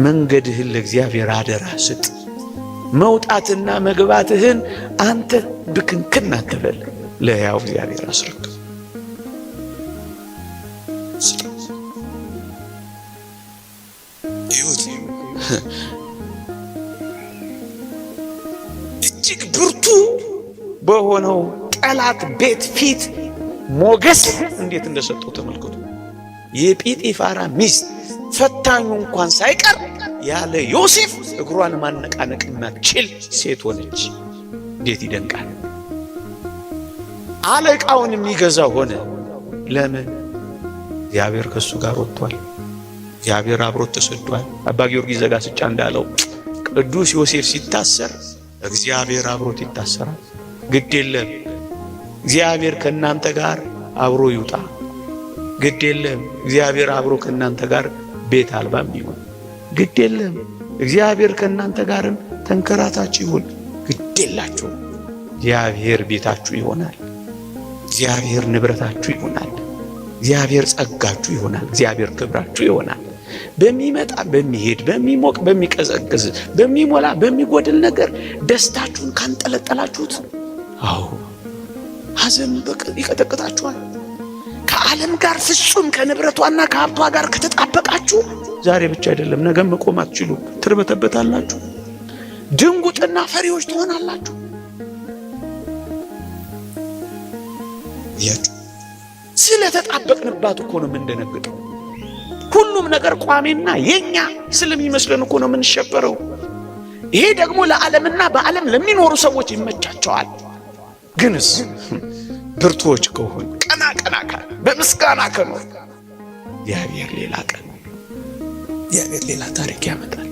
መንገድህን ለእግዚአብሔር አደራ ስጥ። መውጣትና መግባትህን አንተ ብክንክን አትበል፣ ለሕያው እግዚአብሔር አስረክብ። እጅግ ብርቱ በሆነው ጠላት ቤት ፊት ሞገስ እንዴት እንደሰጠው ተመልከቱ። የጲጢፋራ ሚስት ፈታኙ እንኳን ሳይቀር ያለ ዮሴፍ እግሯን ማነቃነቅ ማትችል ሴት ሆነች። እንዴት ይደንቃል! አለቃውን የሚገዛ ሆነ። ለምን? እግዚአብሔር ከሱ ጋር ወጥቷል። እግዚአብሔር አብሮት ተሰዷል። አባ ጊዮርጊስ ዘጋስጫ እንዳለው ቅዱስ ዮሴፍ ሲታሰር እግዚአብሔር አብሮት ይታሰራል። ግድ የለም እግዚአብሔር ከእናንተ ጋር አብሮ ይውጣ። ግድ የለም እግዚአብሔር አብሮ ከእናንተ ጋር ቤት አልባም ይሁን። ግድ የለም እግዚአብሔር ከእናንተ ጋርም ተንከራታችሁ ይሁን። ግድ የላችሁ እግዚአብሔር ቤታችሁ ይሆናል። እግዚአብሔር ንብረታችሁ ይሆናል። እግዚአብሔር ጸጋችሁ ይሆናል። እግዚአብሔር ክብራችሁ ይሆናል። በሚመጣ በሚሄድ በሚሞቅ በሚቀዘቅዝ በሚሞላ በሚጎድል ነገር ደስታችሁን ካንጠለጠላችሁት፣ አዎ ሐዘን ይቀጠቅጣችኋል። ከዓለም ጋር ፍጹም ከንብረቷና ከሀብቷ ጋር ከተጣበቃችሁ ዛሬ ብቻ አይደለም ነገም መቆም አትችሉም። ትርበተበታላችሁ። ድንጉጥና ፈሪዎች ትሆናላችሁ። ስለተጣበቅንባት እኮ ነው የምንደነግጠው። ሁሉም ነገር ቋሚና የኛ ስለሚመስለን እኮ ነው የምንሸበረው። ይሄ ደግሞ ለዓለምና በዓለም ለሚኖሩ ሰዎች ይመቻቸዋል። ግንስ ብርቱዎች ከሆን ቀና ካል በምስጋና ከኖር እግዚአብሔር ሌላ ቀን እግዚአብሔር ሌላ ታሪክ ያመጣል።